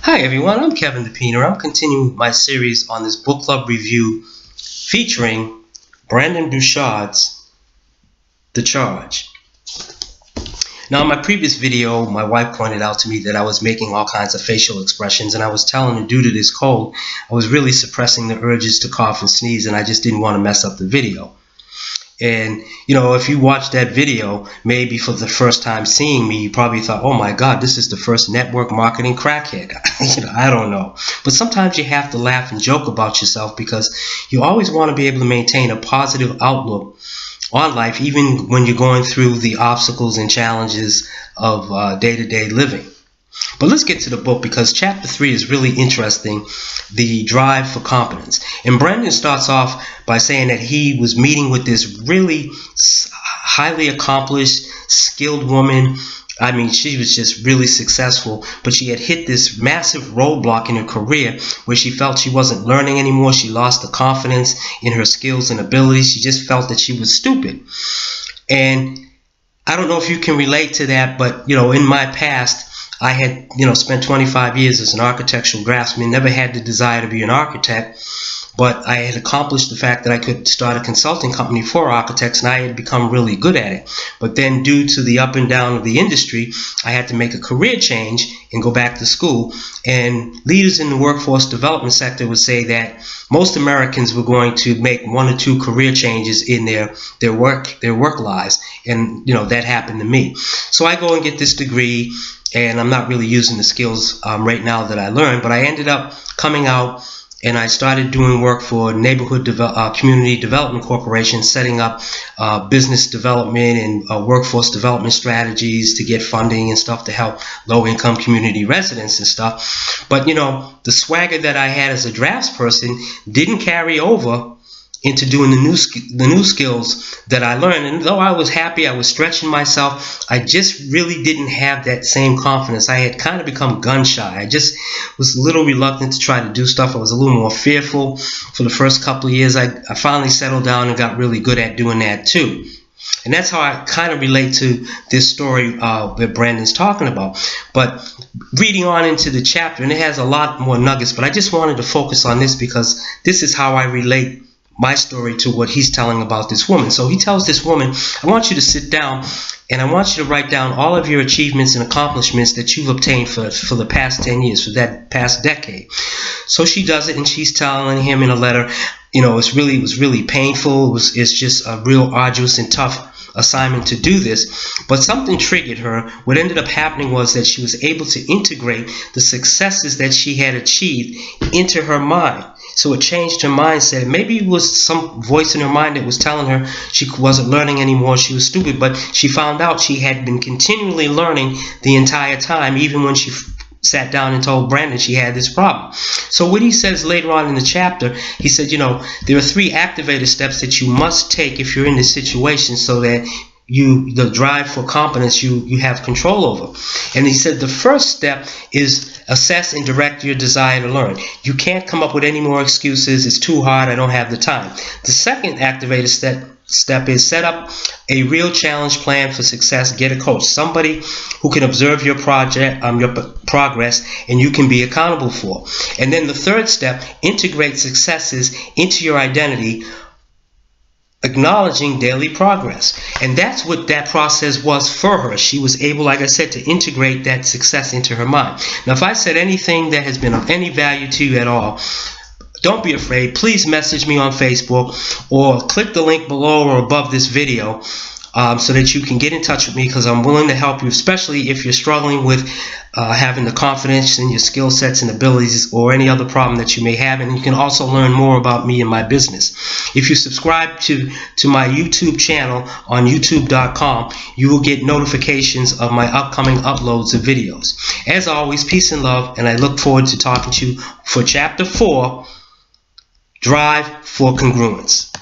Hi everyone, I'm Kevin the Peener. I'm continuing my series on this book club review featuring Brendon Burchard's The Charge. Now in my previous video, my wife pointed out to me that I was making all kinds of facial expressions, and I was telling her due to this cold, I was really suppressing the urges to cough and sneeze, and I just didn't want to mess up the video. And if you watch that video, maybe for the first time seeing me, you probably thought, oh my God, this is the first network marketing crackhead. I don't know. But sometimes you have to laugh and joke about yourself because you always want to be able to maintain a positive outlook on life, even when you're going through the obstacles and challenges of day-to-day living. But let's get to the book, because chapter 3 is really interesting, the Drive for Competence. And Brendon starts off by saying that he was meeting with this really highly accomplished, skilled woman. I mean, she was just really successful, but she had hit this massive roadblock in her career where she felt she wasn't learning anymore. She lost the confidence in her skills and abilities. She just felt that she was stupid. And I don't know if you can relate to that, but in my past, I had spent 25 years as an architectural draftsman, never had the desire to be an architect, but I had accomplished the fact that I could start a consulting company for architects, and I had become really good at it. But then due to the up and down of the industry, I had to make a career change and go back to school. And leaders in the workforce development sector would say that most Americans were going to make 1 or 2 career changes in their work lives, and that happened to me. So I go and get this degree, and I'm not really using the skills right now that I learned, but I ended up coming out and I started doing work for Neighborhood Community Development Corporation, setting up business development and workforce development strategies to get funding and stuff to help low-income community residents and stuff. But the swagger that I had as a draftsperson didn't carry over into doing the new skills that I learned. And though I was happy, I was stretching myself, I just really didn't have that same confidence. I had kind of become gun shy. I just was a little reluctant to try to do stuff. I was a little more fearful for the first couple of years. I finally settled down and got really good at doing that too. And that's how I kind of relate to this story that Brendon's talking about. But reading on into the chapter, and it has a lot more nuggets, but I just wanted to focus on this because this is how I relate my story to what he's telling about this woman. So he tells this woman, I want you to sit down and I want you to write down all of your achievements and accomplishments that you've obtained for the past 10 years, for that past decade. So she does it, and she's telling him in a letter, it was really painful. It's just a real arduous and tough assignment to do this, but something triggered her. What ended up happening was that she was able to integrate the successes that she had achieved into her mind. So it changed her mindset. Maybe it was some voice in her mind that was telling her she wasn't learning anymore, she was stupid, but she found out she had been continually learning the entire time, even when she sat down and told Brendon she had this problem. So what he says later on in the chapter, he said, there are 3 activator steps that you must take if you're in this situation so that the drive for competence you have control over. And he said the first step is assess and direct your desire to learn. You can't come up with any more excuses. It's too hard. I don't have the time. The second activator step is set up a real challenge plan for success. Get a coach, somebody who can observe your your progress, and you can be accountable for. And then the third step, integrate successes into your identity, acknowledging daily progress. And that's what that process was for her. She was able, like I said, to integrate that success into her mind. Now, if I said anything that has been of any value to you at all, don't be afraid. Please message me on Facebook or click the link below or above this video so that you can get in touch with me, because I'm willing to help you, especially if you're struggling with having the confidence in your skill sets and abilities, or any other problem that you may have. And you can also learn more about me and my business. If you subscribe to my YouTube channel on youtube.com, you will get notifications of my upcoming uploads of videos. As always, peace and love, and I look forward to talking to you for Chapter 4, Drive for Congruence.